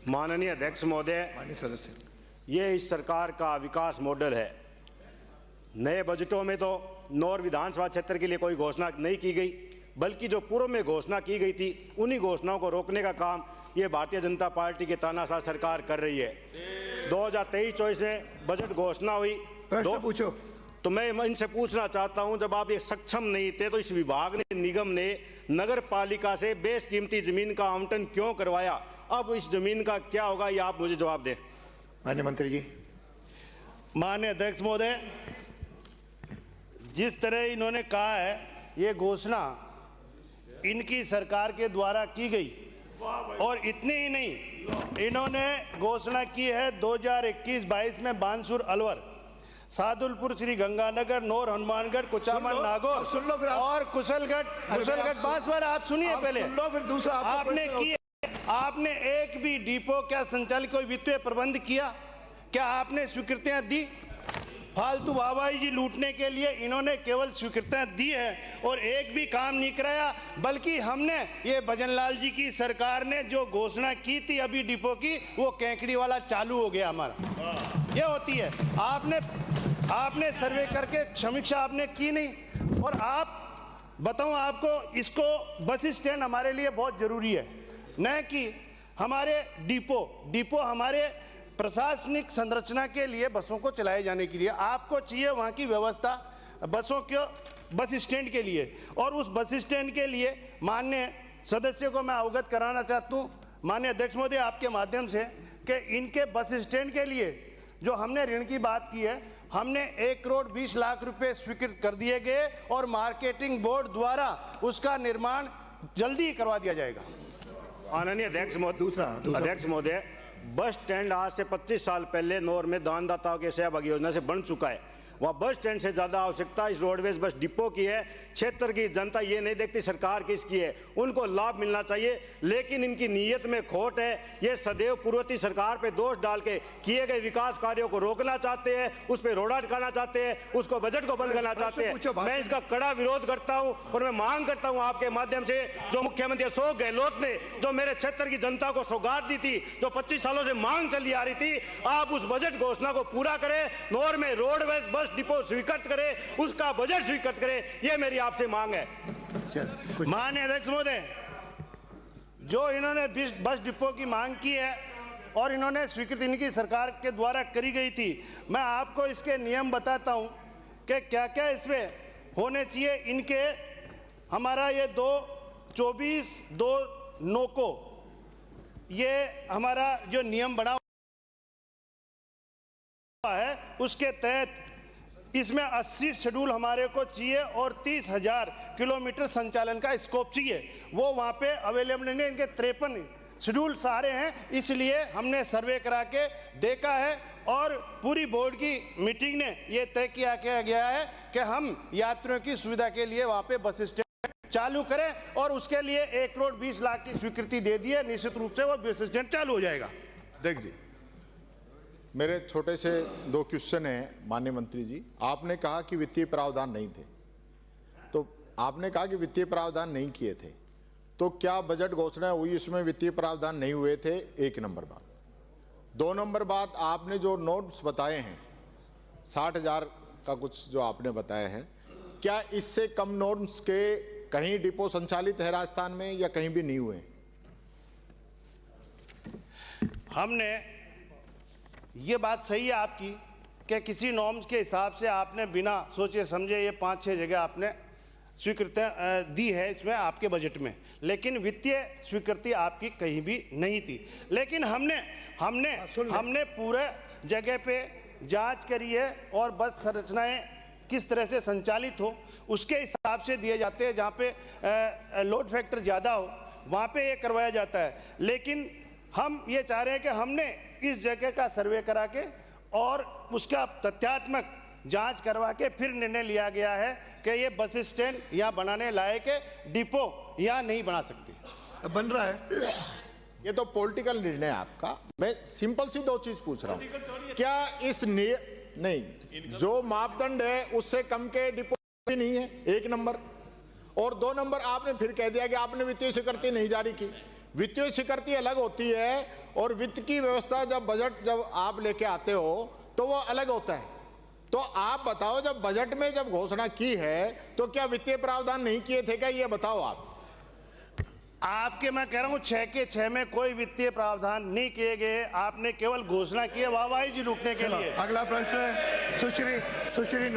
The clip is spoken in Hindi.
माननीय अध्यक्ष महोदय, माननीय सदस्य, ये इस सरकार का विकास मॉडल है। नए बजटों में तो नौर विधानसभा क्षेत्र के लिए कोई घोषणा नहीं की गई, बल्कि जो पूर्व में घोषणा की गई थी उन्हीं घोषणाओं को रोकने का काम ये भारतीय जनता पार्टी की तानाशाह सरकार कर रही है। 2023-24 में बजट घोषणा हुई, प्रश्न पूछो। तो मैं इनसे पूछना चाहता हूं, जब आप ये सक्षम नहीं थे तो इस विभाग ने, निगम ने नगर पालिका से बेशकीमती जमीन का आवंटन क्यों करवाया? अब इस जमीन का क्या होगा, ये आप मुझे जवाब दें। माननीय मंत्री जी। माननीय अध्यक्ष महोदय, जिस तरह इन्होंने कहा है, ये घोषणा इनकी सरकार के द्वारा की गई, और इतने ही नहीं, इन्होंने घोषणा की है 2021-22 में बानसूर अलवर, सादुलपुर, श्री गंगानगर, नौर, हनुमानगढ़, कुचामन, नागौर सुन लो फिर और कुशलगढ़ बांसवाड़ा। आप सुनिए पहले, सुन लो फिर दूसरा आपने की, आपने एक भी डिपो क्या संचालित कोई वित्तीय प्रबंध किया? क्या आपने स्वीकृतियां दी? फालतू वाहवाही जी लूटने के लिए इन्होंने केवल स्वीकृतियां दी है और एक भी काम नहीं कराया। बल्कि हमने, ये भजनलाल जी की सरकार ने जो घोषणा की थी अभी डिपो की, वो कैंकड़ी वाला चालू हो गया हमारा। ये होती है, आपने सर्वे करके समीक्षा आपने की नहीं। और आप बताऊं आपको, इसको बस स्टैंड हमारे लिए बहुत जरूरी है, न कि हमारे डिपो हमारे प्रशासनिक संरचना के लिए, बसों को चलाए जाने के लिए आपको चाहिए वहाँ की व्यवस्था बसों के, बस स्टैंड के लिए। और उस बस स्टैंड के लिए माननीय सदस्य को मैं अवगत कराना चाहता हूँ, माननीय अध्यक्ष महोदय, आपके माध्यम से, कि इनके बस स्टैंड के लिए जो हमने ऋण की बात की है, हमने 1 करोड़ 20 लाख रुपए स्वीकृत कर दिए गए और मार्केटिंग बोर्ड द्वारा उसका निर्माण जल्दी करवा दिया जाएगा। माननीय अध्यक्ष महोदय, बस स्टैंड आज से 25 साल पहले नौर में दानदाताओं के सहभागी योजना से बन चुका है। वह बस स्टैंड से ज्यादा आवश्यकता इस रोडवेज बस डिपो की है। क्षेत्र की जनता ये नहीं देखती सरकार किसकी है, उनको लाभ मिलना चाहिए, लेकिन इनकी नीयत में खोट है। ये सदैव पूर्ववर्ती सरकार पे दोष डाल के किए गए विकास कार्यों को रोकना चाहते हैं, उस पर रोड़ा अटकाना चाहते हैं, उसको बजट को बंद करना चाहते हैं। मैं इसका कड़ा विरोध करता हूं और मैं मांग करता हूं आपके माध्यम से, जो मुख्यमंत्री अशोक गहलोत ने जो मेरे क्षेत्र की जनता को सौगात दी थी, जो 25 सालों से मांग चली आ रही थी, आप उस बजट घोषणा को पूरा करें। नौर में रोडवेज बस डिपो स्वीकृत करे, उसका बजट स्वीकृत करे, ये मेरी आपसे मांग है। माननीय अध्यक्ष महोदय, जो इन्होंने बस डिपो की मांग की है और इन्होंने स्वीकृति इनकी सरकार के द्वारा करी गई थी, मैं आपको इसके नियम बताता हूं कि क्या क्या इसमें होने चाहिए। इनके, हमारा ये 2/24/2/9 को ये हमारा जो नियम बना है, उसके तहत इसमें 80 शेड्यूल हमारे को चाहिए और 30,000 किलोमीटर संचालन का स्कोप चाहिए। वो वहाँ पे अवेलेबल नहीं है, इनके 53 शेड्यूल सारे हैं। इसलिए हमने सर्वे करा के देखा है और पूरी बोर्ड की मीटिंग ने ये तय किया गया है कि हम यात्रियों की सुविधा के लिए वहाँ पे बस स्टैंड चालू करें, और उसके लिए 1 करोड़ 20 लाख की स्वीकृति दे दी है। निश्चित रूप से वो बस स्टैंड चालू हो जाएगा। देख जी, मेरे छोटे से 2 क्वेश्चन हैं माननीय मंत्री जी। आपने कहा कि वित्तीय प्रावधान नहीं थे, तो आपने कहा कि वित्तीय प्रावधान नहीं किए थे, तो क्या बजट घोषणा हुई उसमें वित्तीय प्रावधान नहीं हुए थे? 1 नंबर बात। 2 नंबर बात, आपने जो नोट्स बताए हैं 60,000 का कुछ जो आपने बताया है, क्या इससे कम नोट्स के कहीं डिपो संचालित है राजस्थान में या कहीं भी नहीं हुए? हमने, ये बात सही है आपकी कि किसी नॉर्म्स के हिसाब से आपने बिना सोचे समझे ये 5-6 जगह आपने स्वीकृतियाँ दी है इसमें आपके बजट में, लेकिन वित्तीय स्वीकृति आपकी कहीं भी नहीं थी। लेकिन हमने पूरे जगह पे जांच करी है और बस संरचनाएं किस तरह से संचालित हो उसके हिसाब से दिए जाते हैं। जहाँ पे लोड फैक्टर ज़्यादा हो वहाँ पे ये करवाया जाता है। लेकिन हम ये चाह रहे हैं कि हमने इस जगह का सर्वे करा के और उसका तथ्यात्मक जांच करवा के फिर निर्णय लिया गया है कि ये बस स्टैंड यहाँ बनाने लायक है, डिपो यहाँ नहीं बना सकते। बन रहा है, ये तो पॉलिटिकल निर्णय है आपका। मैं सिंपल सी 2 चीज पूछ रहा हूँ, क्या इस नहीं, जो मापदंड है उससे कम के डिपो भी नहीं है? 1 नंबर। और 2 नंबर, आपने फिर कह दिया कि आपने वित्तीय स्वीकृति नहीं जारी की। वित्तीय स्वीकृति अलग होती है और वित्त की व्यवस्था जब बजट जब आप लेके आते हो तो वो अलग होता है। तो आप बताओ, जब बजट में जब घोषणा की है तो क्या वित्तीय प्रावधान नहीं किए थे क्या, ये बताओ आप। आपके मैं कह रहा हूं 6 के 6 में कोई वित्तीय प्रावधान नहीं किए गए, आपने केवल घोषणा की है वाहवाही जी लूटने के लिए। अगला प्रश्न सुश्री